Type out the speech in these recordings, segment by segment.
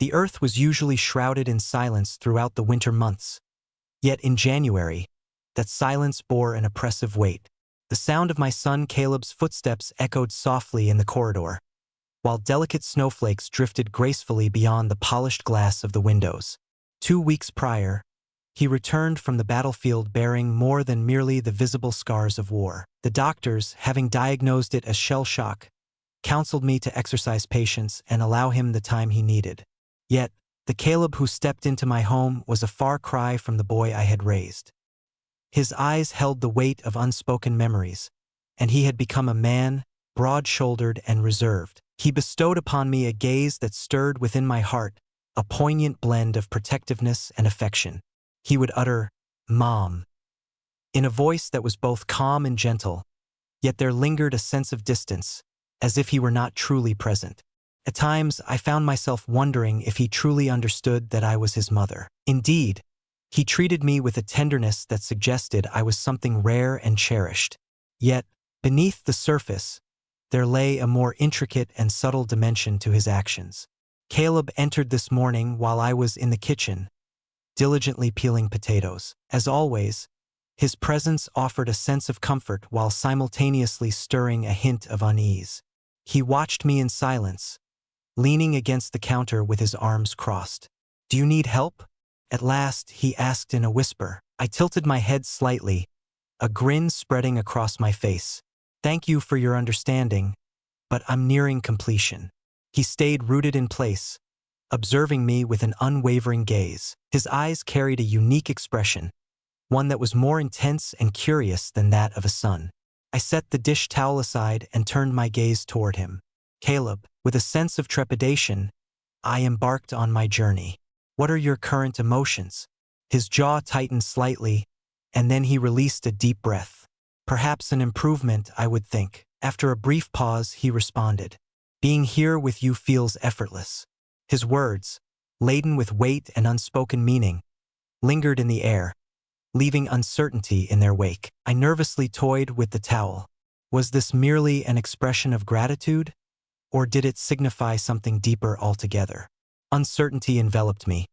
The earth was usually shrouded in silence throughout the winter months. Yet in January, that silence bore an oppressive weight. The sound of my son Caleb's footsteps echoed softly in the corridor, while delicate snowflakes drifted gracefully beyond the polished glass of the windows. 2 weeks prior, he returned from the battlefield bearing more than merely the visible scars of war. The doctors, having diagnosed it as shell shock, counseled me to exercise patience and allow him the time he needed. Yet, the Caleb who stepped into my home was a far cry from the boy I had raised. His eyes held the weight of unspoken memories, and he had become a man, broad-shouldered and reserved. He bestowed upon me a gaze that stirred within my heart, a poignant blend of protectiveness and affection. He would utter, "Mom," in a voice that was both calm and gentle, yet there lingered a sense of distance, as if he were not truly present. At times, I found myself wondering if he truly understood that I was his mother. Indeed, he treated me with a tenderness that suggested I was something rare and cherished. Yet, beneath the surface, there lay a more intricate and subtle dimension to his actions. Caleb entered this morning while I was in the kitchen, diligently peeling potatoes. As always, his presence offered a sense of comfort while simultaneously stirring a hint of unease. He watched me in silence, leaning against the counter with his arms crossed. "Do you need help?" At last, he asked in a whisper. I tilted my head slightly, a grin spreading across my face. "Thank you for your understanding, but I'm nearing completion." He stayed rooted in place, observing me with an unwavering gaze. His eyes carried a unique expression, one that was more intense and curious than that of a son. I set the dish towel aside and turned my gaze toward him. "Caleb," with a sense of trepidation, I embarked on my journey. "What are your current emotions?" His jaw tightened slightly, and then he released a deep breath. "Perhaps an improvement, I would think." After a brief pause, he responded, "Being here with you feels effortless." His words, laden with weight and unspoken meaning, lingered in the air, leaving uncertainty in their wake. I nervously toyed with the towel. Was this merely an expression of gratitude, or did it signify something deeper altogether? Uncertainty enveloped me.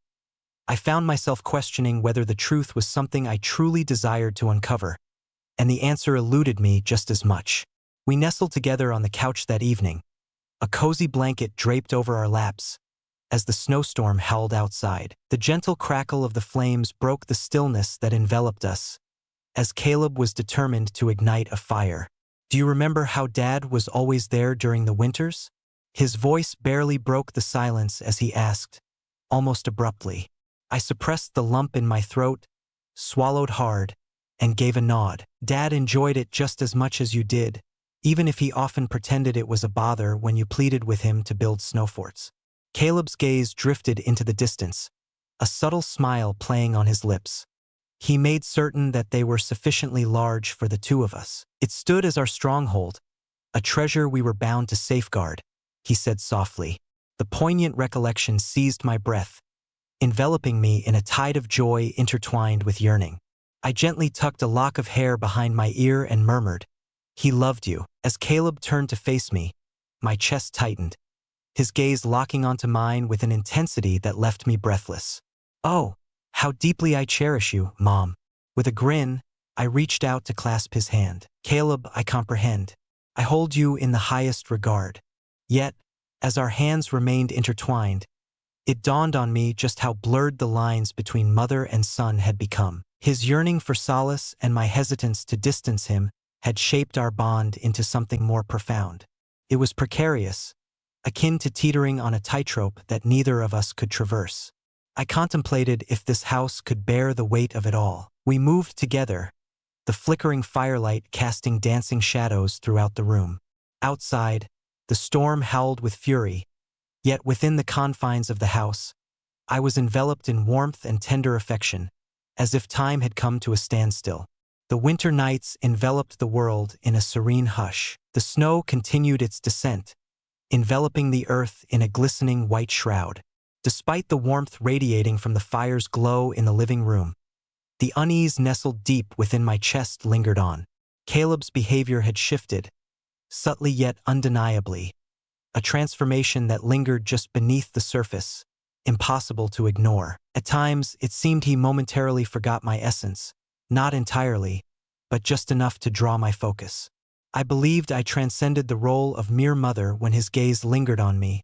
I found myself questioning whether the truth was something I truly desired to uncover, and the answer eluded me just as much. We nestled together on the couch that evening, a cozy blanket draped over our laps, as the snowstorm howled outside. The gentle crackle of the flames broke the stillness that enveloped us, as Caleb was determined to ignite a fire. "Do you remember how Dad was always there during the winters?" His voice barely broke the silence as he asked, almost abruptly. I suppressed the lump in my throat, swallowed hard, and gave a nod. "Dad enjoyed it just as much as you did, even if he often pretended it was a bother when you pleaded with him to build snowforts." Caleb's gaze drifted into the distance, a subtle smile playing on his lips. He made certain that they were sufficiently large for the two of us. "It stood as our stronghold, a treasure we were bound to safeguard," he said softly. The poignant recollection seized my breath, enveloping me in a tide of joy intertwined with yearning. I gently tucked a lock of hair behind my ear and murmured, "He loved you." As Caleb turned to face me, my chest tightened, his gaze locking onto mine with an intensity that left me breathless. "Oh, how deeply I cherish you, Mom." With a grin, I reached out to clasp his hand. "Caleb, I comprehend. I hold you in the highest regard." Yet, as our hands remained intertwined, it dawned on me just how blurred the lines between mother and son had become. His yearning for solace and my hesitance to distance him had shaped our bond into something more profound. It was precarious, akin to teetering on a tightrope that neither of us could traverse. I contemplated if this house could bear the weight of it all. We moved together, the flickering firelight casting dancing shadows throughout the room. Outside, the storm howled with fury, yet within the confines of the house, I was enveloped in warmth and tender affection, as if time had come to a standstill. The winter nights enveloped the world in a serene hush. The snow continued its descent, enveloping the earth in a glistening white shroud. Despite the warmth radiating from the fire's glow in the living room, the unease nestled deep within my chest lingered on. Caleb's behavior had shifted, subtly yet undeniably, a transformation that lingered just beneath the surface, impossible to ignore. At times, it seemed he momentarily forgot my essence, not entirely, but just enough to draw my focus. I believed I transcended the role of mere mother when his gaze lingered on me,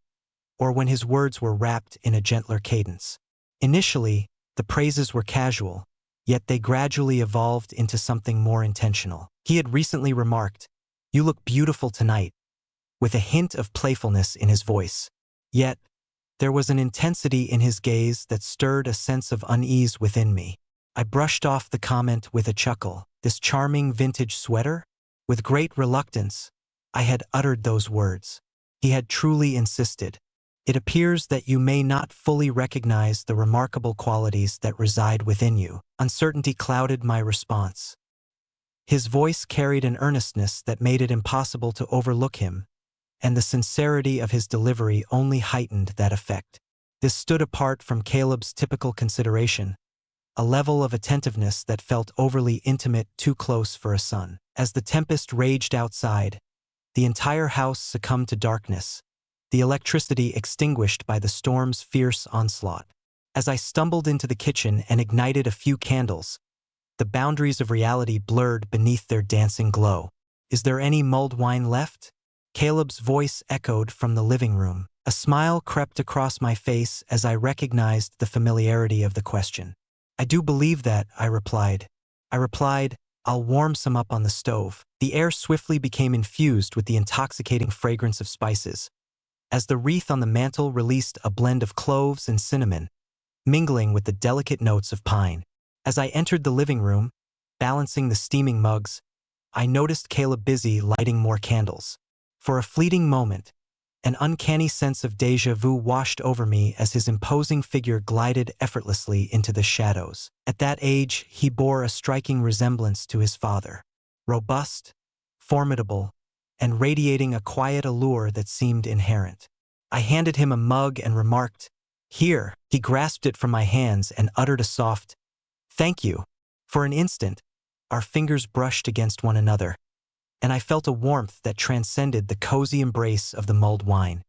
or when his words were wrapped in a gentler cadence. Initially, the praises were casual, yet they gradually evolved into something more intentional. He had recently remarked, "You look beautiful tonight," with a hint of playfulness in his voice. Yet, there was an intensity in his gaze that stirred a sense of unease within me. I brushed off the comment with a chuckle. This charming vintage sweater? With great reluctance, I had uttered those words. He had truly insisted. "It appears that you may not fully recognize the remarkable qualities that reside within you." Uncertainty clouded my response. His voice carried an earnestness that made it impossible to overlook him, and the sincerity of his delivery only heightened that effect. This stood apart from Caleb's typical consideration, a level of attentiveness that felt overly intimate, too close for a son. As the tempest raged outside, the entire house succumbed to darkness, the electricity extinguished by the storm's fierce onslaught. As I stumbled into the kitchen and ignited a few candles, the boundaries of reality blurred beneath their dancing glow. "Is there any mulled wine left?" Caleb's voice echoed from the living room. A smile crept across my face as I recognized the familiarity of the question. "I do believe that," I replied. "I'll warm some up on the stove." The air swiftly became infused with the intoxicating fragrance of spices, as the wreath on the mantel released a blend of cloves and cinnamon, mingling with the delicate notes of pine. As I entered the living room, balancing the steaming mugs, I noticed Caleb busy lighting more candles. For a fleeting moment, an uncanny sense of déjà vu washed over me as his imposing figure glided effortlessly into the shadows. At that age, he bore a striking resemblance to his father. Robust, formidable, and radiating a quiet allure that seemed inherent. I handed him a mug and remarked, "Here." He grasped it from my hands and uttered a soft, "Thank you." For an instant, our fingers brushed against one another, and I felt a warmth that transcended the cozy embrace of the mulled wine.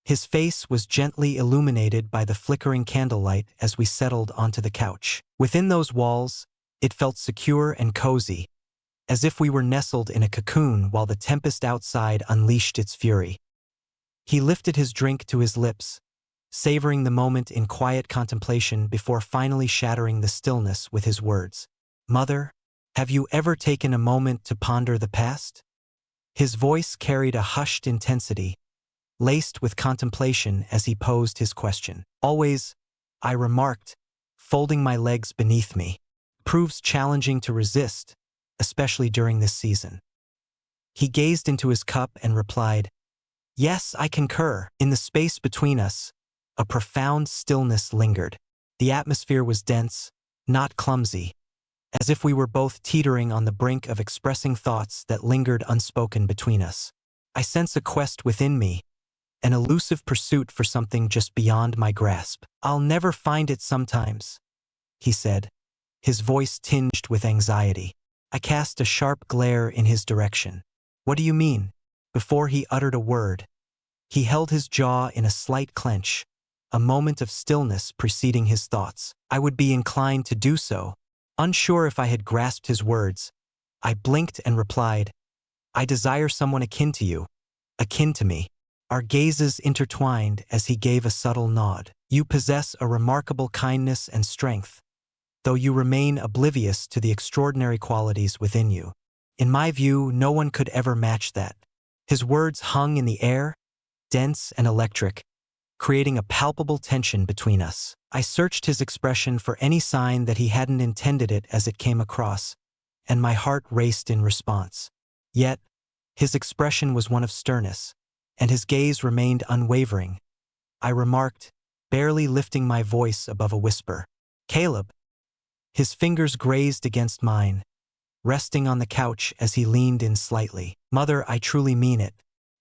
His face was gently illuminated by the flickering candlelight as we settled onto the couch. Within those walls, it felt secure and cozy, as if we were nestled in a cocoon while the tempest outside unleashed its fury. He lifted his drink to his lips, savoring the moment in quiet contemplation before finally shattering the stillness with his words. "Mother, have you ever taken a moment to ponder the past?" His voice carried a hushed intensity, laced with contemplation as he posed his question. "Always," I remarked, folding my legs beneath me. "Proves challenging to resist, especially during this season." He gazed into his cup and replied, "Yes, I concur." In the space between us, a profound stillness lingered. The atmosphere was dense, not clumsy, as if we were both teetering on the brink of expressing thoughts that lingered unspoken between us. I sense a quest within me, an elusive pursuit for something just beyond my grasp. "I'll never find it sometimes," he said, his voice tinged with anxiety. I cast a sharp glare in his direction. "What do you mean?" Before he uttered a word, he held his jaw in a slight clench, a moment of stillness preceding his thoughts. I would be inclined to do so. Unsure if I had grasped his words, I blinked and replied, "I desire someone akin to you, akin to me." Our gazes intertwined as he gave a subtle nod. "You possess a remarkable kindness and strength, though you remain oblivious to the extraordinary qualities within you. In my view, no one could ever match that." His words hung in the air, dense and electric, creating a palpable tension between us. I searched his expression for any sign that he hadn't intended it as it came across, and my heart raced in response. Yet, his expression was one of sternness, and his gaze remained unwavering. I remarked, barely lifting my voice above a whisper, "Caleb." His fingers grazed against mine, resting on the couch as he leaned in slightly. "Mother, I truly mean it.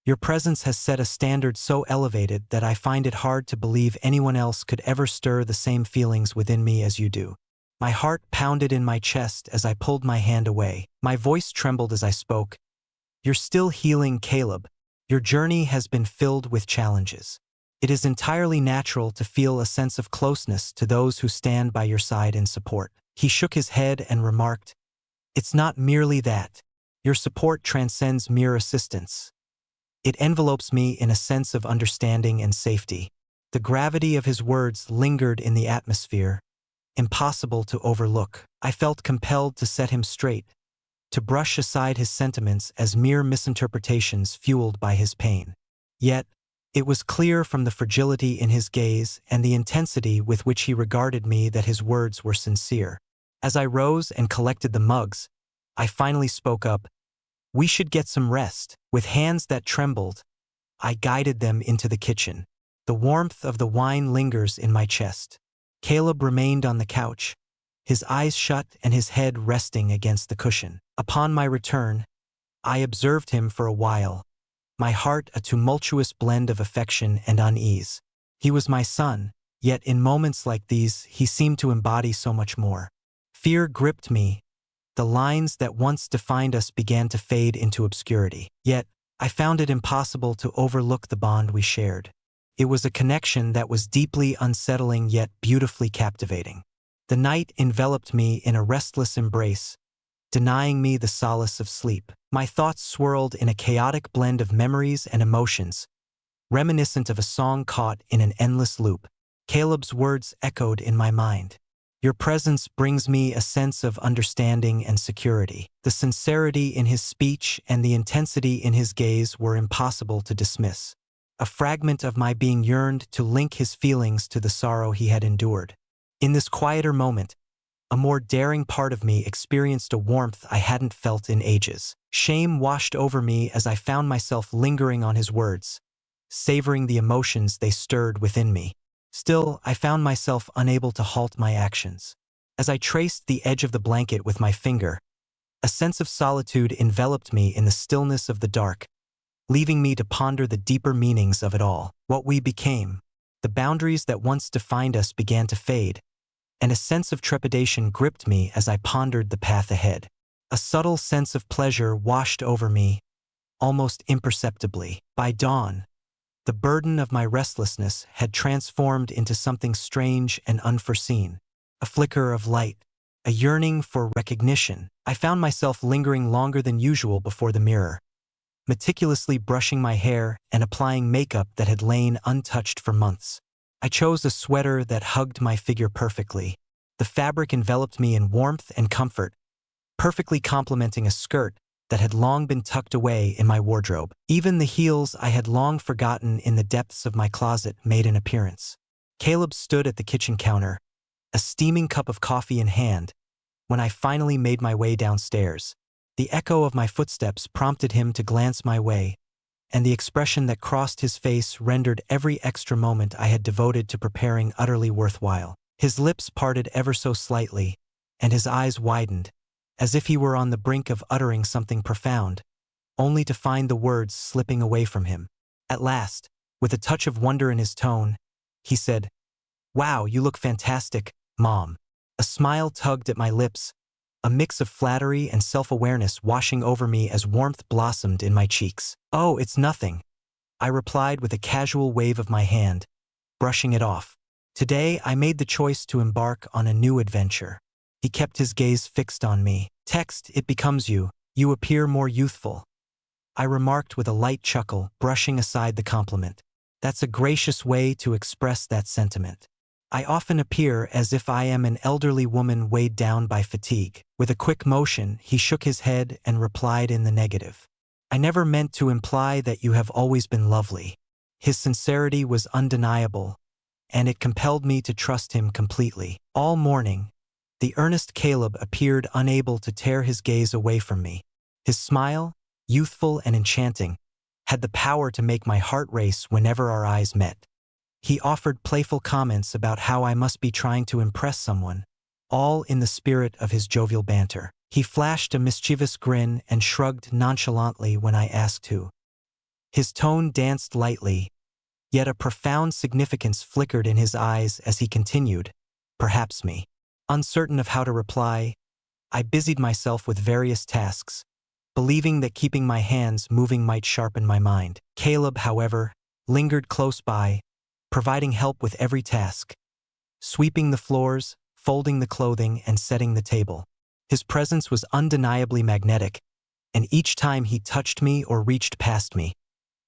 Your presence has set a standard so elevated that I find it hard to believe anyone else could ever stir the same feelings within me as you do." My heart pounded in my chest as I pulled my hand away. My voice trembled as I spoke. "You're still healing, Caleb. Your journey has been filled with challenges. It is entirely natural to feel a sense of closeness to those who stand by your side in support. He shook his head and remarked, "It's not merely that. Your support transcends mere assistance. It envelopes me in a sense of understanding and safety." The gravity of his words lingered in the atmosphere, impossible to overlook. I felt compelled to set him straight, to brush aside his sentiments as mere misinterpretations fueled by his pain. Yet, it was clear from the fragility in his gaze and the intensity with which he regarded me that his words were sincere. As I rose and collected the mugs, I finally spoke up, "We should get some rest." With hands that trembled, I guided them into the kitchen. The warmth of the wine lingers in my chest. Caleb remained on the couch, his eyes shut and his head resting against the cushion. Upon my return, I observed him for a while, my heart a tumultuous blend of affection and unease. He was my son, yet in moments like these he seemed to embody so much more. Fear gripped me. The lines that once defined us began to fade into obscurity. Yet, I found it impossible to overlook the bond we shared. It was a connection that was deeply unsettling yet beautifully captivating. The night enveloped me in a restless embrace, denying me the solace of sleep. My thoughts swirled in a chaotic blend of memories and emotions, reminiscent of a song caught in an endless loop. Caleb's words echoed in my mind. "Your presence brings me a sense of understanding and security." The sincerity in his speech and the intensity in his gaze were impossible to dismiss. A fragment of my being yearned to link his feelings to the sorrow he had endured. In this quieter moment, a more daring part of me experienced a warmth I hadn't felt in ages. Shame washed over me as I found myself lingering on his words, savoring the emotions they stirred within me. Still, I found myself unable to halt my actions. As I traced the edge of the blanket with my finger, a sense of solitude enveloped me in the stillness of the dark, leaving me to ponder the deeper meanings of it all. What we became, the boundaries that once defined us began to fade, and a sense of trepidation gripped me as I pondered the path ahead. A subtle sense of pleasure washed over me, almost imperceptibly. By dawn, the burden of my restlessness had transformed into something strange and unforeseen. A flicker of light, a yearning for recognition. I found myself lingering longer than usual before the mirror, meticulously brushing my hair and applying makeup that had lain untouched for months. I chose a sweater that hugged my figure perfectly. The fabric enveloped me in warmth and comfort, perfectly complementing a skirt that had long been tucked away in my wardrobe. Even the heels I had long forgotten in the depths of my closet made an appearance. Caleb stood at the kitchen counter, a steaming cup of coffee in hand, when I finally made my way downstairs. The echo of my footsteps prompted him to glance my way, and the expression that crossed his face rendered every extra moment I had devoted to preparing utterly worthwhile. His lips parted ever so slightly, and his eyes widened, as if he were on the brink of uttering something profound, only to find the words slipping away from him. At last, with a touch of wonder in his tone, he said, "Wow, you look fantastic, Mom." A smile tugged at my lips, a mix of flattery and self-awareness washing over me as warmth blossomed in my cheeks. "Oh, it's nothing," I replied with a casual wave of my hand, brushing it off. "Today I made the choice to embark on a new adventure." He kept his gaze fixed on me. "Text, it becomes you. You appear more youthful," I remarked with a light chuckle, brushing aside the compliment. "That's a gracious way to express that sentiment. I often appear as if I am an elderly woman weighed down by fatigue." With a quick motion, he shook his head and replied in the negative. "I never meant to imply that you have always been lovely." His sincerity was undeniable, and it compelled me to trust him completely. All morning, the earnest Caleb appeared unable to tear his gaze away from me. His smile, youthful and enchanting, had the power to make my heart race whenever our eyes met. He offered playful comments about how I must be trying to impress someone, all in the spirit of his jovial banter. He flashed a mischievous grin and shrugged nonchalantly when I asked who. His tone danced lightly, yet a profound significance flickered in his eyes as he continued, "Perhaps me." Uncertain of how to reply, I busied myself with various tasks, believing that keeping my hands moving might sharpen my mind. Caleb, however, lingered close by, providing help with every task, sweeping the floors, folding the clothing, and setting the table. His presence was undeniably magnetic, and each time he touched me or reached past me,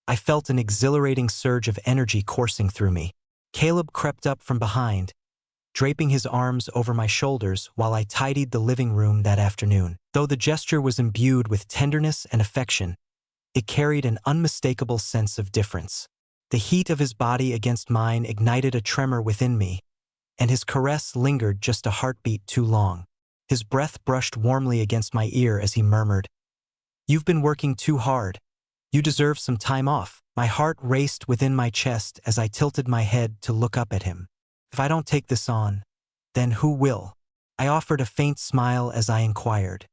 I felt an exhilarating surge of energy coursing through me. Caleb crept up from behind, draping his arms over my shoulders while I tidied the living room that afternoon. Though the gesture was imbued with tenderness and affection, it carried an unmistakable sense of difference. The heat of his body against mine ignited a tremor within me, and his caress lingered just a heartbeat too long. His breath brushed warmly against my ear as he murmured, "You've been working too hard. You deserve some time off." My heart raced within my chest as I tilted my head to look up at him. "If I don't take this on, then who will?" I offered a faint smile as I inquired.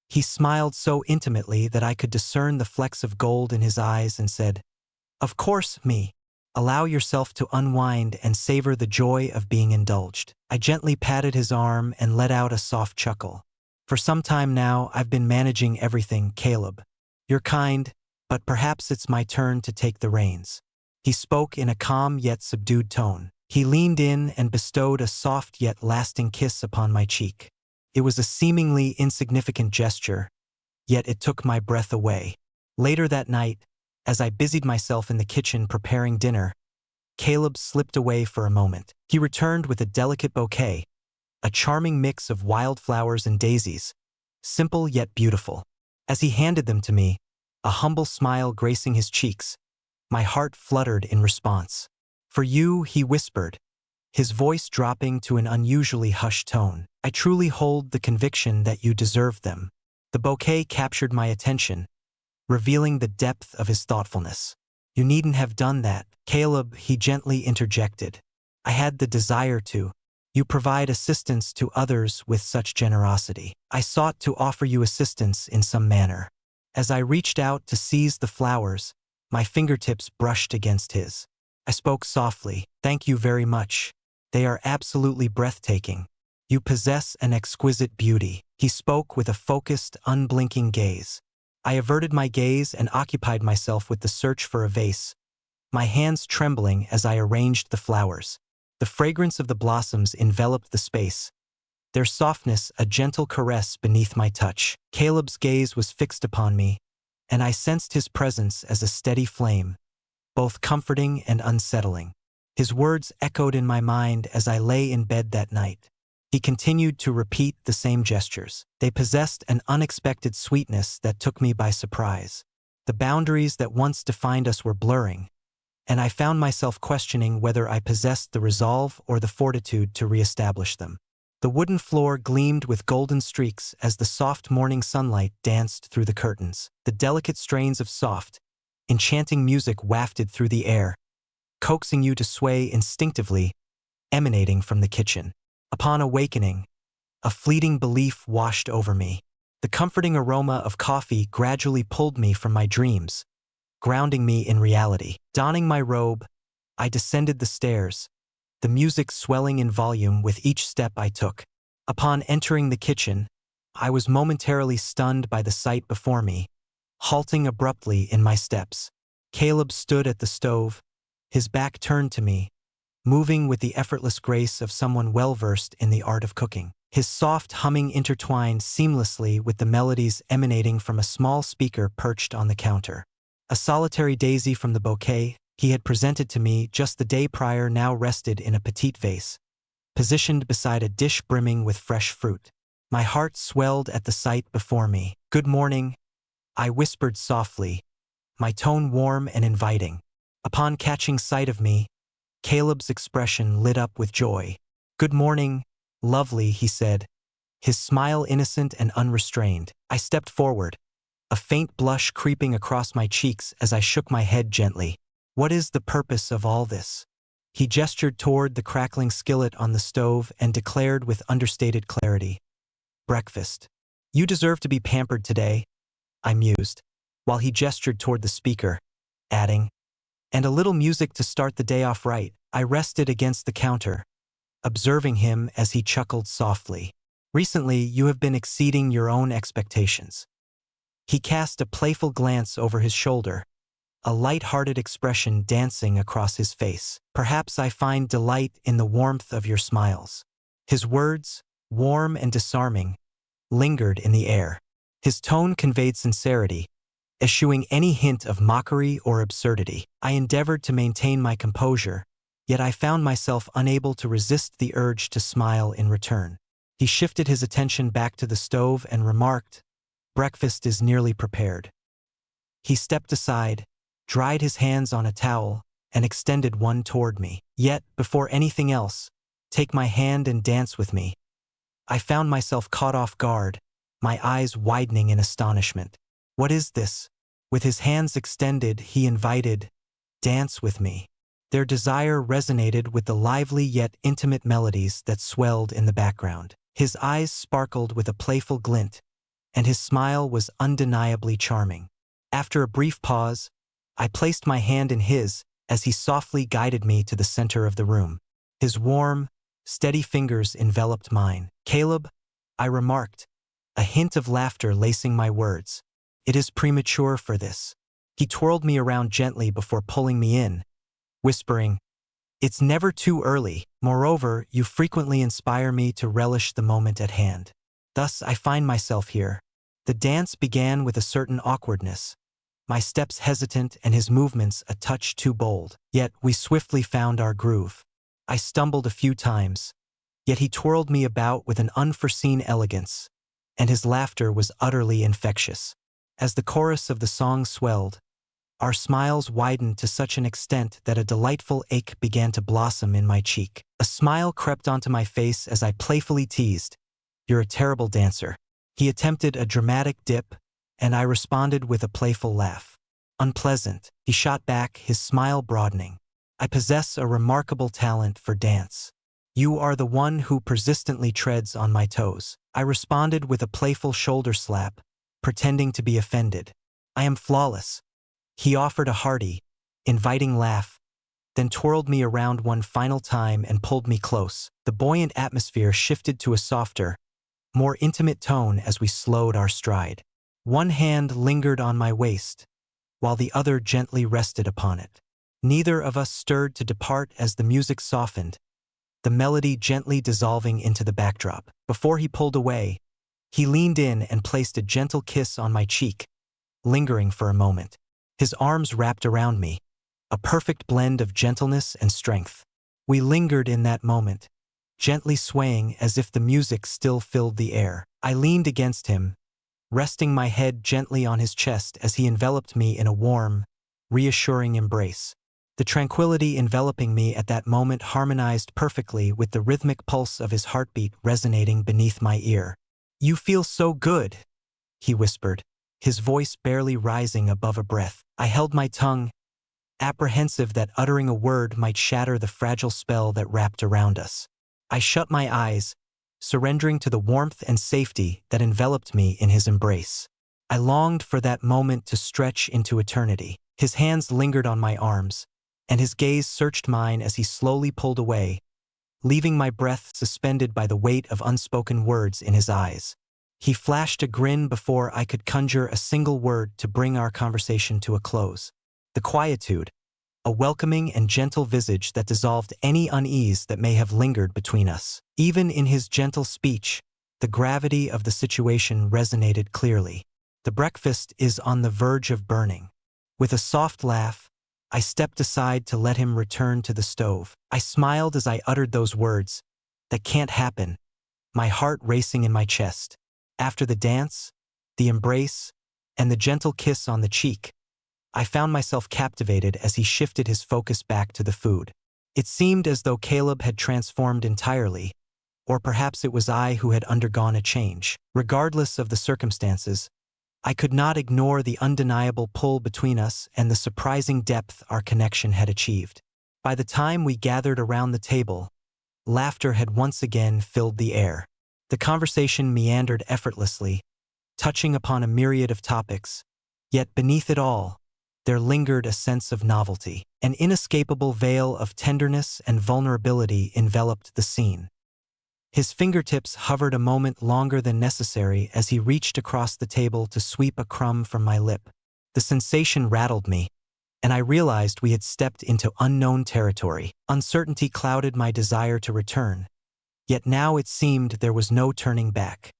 He smiled so intimately that I could discern the flecks of gold in his eyes and said, "Of course, me. Allow yourself to unwind and savor the joy of being indulged." I gently patted his arm and let out a soft chuckle. "For some time now, I've been managing everything, Caleb. You're kind, but perhaps it's my turn to take the reins." He spoke in a calm yet subdued tone. He leaned in and bestowed a soft yet lasting kiss upon my cheek. It was a seemingly insignificant gesture, yet it took my breath away. Later that night, as I busied myself in the kitchen preparing dinner, Caleb slipped away for a moment. He returned with a delicate bouquet, a charming mix of wildflowers and daisies, simple yet beautiful. As he handed them to me, a humble smile gracing his cheeks, my heart fluttered in response. "For you," he whispered, his voice dropping to an unusually hushed tone. "I truly hold the conviction that you deserve them." The bouquet captured my attention, revealing the depth of his thoughtfulness. "You needn't have done that, Caleb," he gently interjected. "I had the desire to. You provide assistance to others with such generosity. I sought to offer you assistance in some manner." As I reached out to seize the flowers, my fingertips brushed against his. I spoke softly, "Thank you very much. They are absolutely breathtaking. You possess an exquisite beauty." He spoke with a focused, unblinking gaze. I averted my gaze and occupied myself with the search for a vase, my hands trembling as I arranged the flowers. The fragrance of the blossoms enveloped the space, their softness a gentle caress beneath my touch. Caleb's gaze was fixed upon me, and I sensed his presence as a steady flame, both comforting and unsettling. His words echoed in my mind as I lay in bed that night. He continued to repeat the same gestures. They possessed an unexpected sweetness that took me by surprise. The boundaries that once defined us were blurring, and I found myself questioning whether I possessed the resolve or the fortitude to reestablish them. The wooden floor gleamed with golden streaks as the soft morning sunlight danced through the curtains. The delicate strains of soft, enchanting music wafted through the air, coaxing you to sway instinctively, emanating from the kitchen. Upon awakening, a fleeting belief washed over me. The comforting aroma of coffee gradually pulled me from my dreams, grounding me in reality. Donning my robe, I descended the stairs, the music swelling in volume with each step I took. Upon entering the kitchen, I was momentarily stunned by the sight before me, halting abruptly in my steps. Caleb stood at the stove, his back turned to me, moving with the effortless grace of someone well-versed in the art of cooking. His soft humming intertwined seamlessly with the melodies emanating from a small speaker perched on the counter. A solitary daisy from the bouquet he had presented to me just the day prior now rested in a petite vase, positioned beside a dish brimming with fresh fruit. My heart swelled at the sight before me. "Good morning," I whispered softly, my tone warm and inviting. Upon catching sight of me, Caleb's expression lit up with joy. "Good morning, lovely," he said, his smile innocent and unrestrained. I stepped forward, a faint blush creeping across my cheeks as I shook my head gently. "What is the purpose of all this?" He gestured toward the crackling skillet on the stove and declared with understated clarity, "Breakfast. You deserve to be pampered today," I mused, while he gestured toward the speaker, adding, "And a little music to start the day off right." I rested against the counter, observing him as he chuckled softly. "Recently, you have been exceeding your own expectations." He cast a playful glance over his shoulder, a light-hearted expression dancing across his face. Perhaps I find delight in the warmth of your smiles. His words, warm and disarming, lingered in the air. His tone conveyed sincerity, eschewing any hint of mockery or absurdity. I endeavored to maintain my composure, yet I found myself unable to resist the urge to smile in return. He shifted his attention back to the stove and remarked, "Breakfast is nearly prepared." He stepped aside, dried his hands on a towel, and extended one toward me. Yet, before anything else, "Take my hand and dance with me." I found myself caught off guard, my eyes widening in astonishment. "What is this?" With his hands extended, he invited, "Dance with me." Their desire resonated with the lively yet intimate melodies that swelled in the background. His eyes sparkled with a playful glint, and his smile was undeniably charming. After a brief pause, I placed my hand in his as he softly guided me to the center of the room. His warm, steady fingers enveloped mine. "Caleb," I remarked, a hint of laughter lacing my words, "it is premature for this." He twirled me around gently before pulling me in, whispering, "It's never too early. Moreover, you frequently inspire me to relish the moment at hand." Thus I find myself here. The dance began with a certain awkwardness, my steps hesitant and his movements a touch too bold. Yet we swiftly found our groove. I stumbled a few times, yet he twirled me about with an unforeseen elegance, and his laughter was utterly infectious. As the chorus of the song swelled, our smiles widened to such an extent that a delightful ache began to blossom in my cheek. A smile crept onto my face as I playfully teased, "You're a terrible dancer." He attempted a dramatic dip, and I responded with a playful laugh. "Unpleasant," he shot back, his smile broadening. "I possess a remarkable talent for dance. You are the one who persistently treads on my toes." I responded with a playful shoulder slap, pretending to be offended. "I am flawless." He offered a hearty, inviting laugh, then twirled me around one final time and pulled me close. The buoyant atmosphere shifted to a softer, more intimate tone as we slowed our stride. One hand lingered on my waist, while the other gently rested upon it. Neither of us stirred to depart as the music softened, the melody gently dissolving into the backdrop. Before he pulled away, he leaned in and placed a gentle kiss on my cheek, lingering for a moment. His arms wrapped around me, a perfect blend of gentleness and strength. We lingered in that moment, gently swaying as if the music still filled the air. I leaned against him, resting my head gently on his chest as he enveloped me in a warm, reassuring embrace. The tranquility enveloping me at that moment harmonized perfectly with the rhythmic pulse of his heartbeat resonating beneath my ear. "You feel so good," he whispered, his voice barely rising above a breath. I held my tongue, apprehensive that uttering a word might shatter the fragile spell that wrapped around us. I shut my eyes, surrendering to the warmth and safety that enveloped me in his embrace. I longed for that moment to stretch into eternity. His hands lingered on my arms, and his gaze searched mine as he slowly pulled away, leaving my breath suspended by the weight of unspoken words in his eyes. He flashed a grin before I could conjure a single word to bring our conversation to a close. The quietude, a welcoming and gentle visage that dissolved any unease that may have lingered between us. Even in his gentle speech, the gravity of the situation resonated clearly. "The breakfast is on the verge of burning." With a soft laugh, I stepped aside to let him return to the stove. I smiled as I uttered those words, "That can't happen," my heart racing in my chest. After the dance, the embrace, and the gentle kiss on the cheek, I found myself captivated as he shifted his focus back to the food. It seemed as though Caleb had transformed entirely, or perhaps it was I who had undergone a change. Regardless of the circumstances, I could not ignore the undeniable pull between us and the surprising depth our connection had achieved. By the time we gathered around the table, laughter had once again filled the air. The conversation meandered effortlessly, touching upon a myriad of topics, yet beneath it all, there lingered a sense of novelty. An inescapable veil of tenderness and vulnerability enveloped the scene. His fingertips hovered a moment longer than necessary as he reached across the table to sweep a crumb from my lip. The sensation rattled me, and I realized we had stepped into unknown territory. Uncertainty clouded my desire to return, yet now it seemed there was no turning back.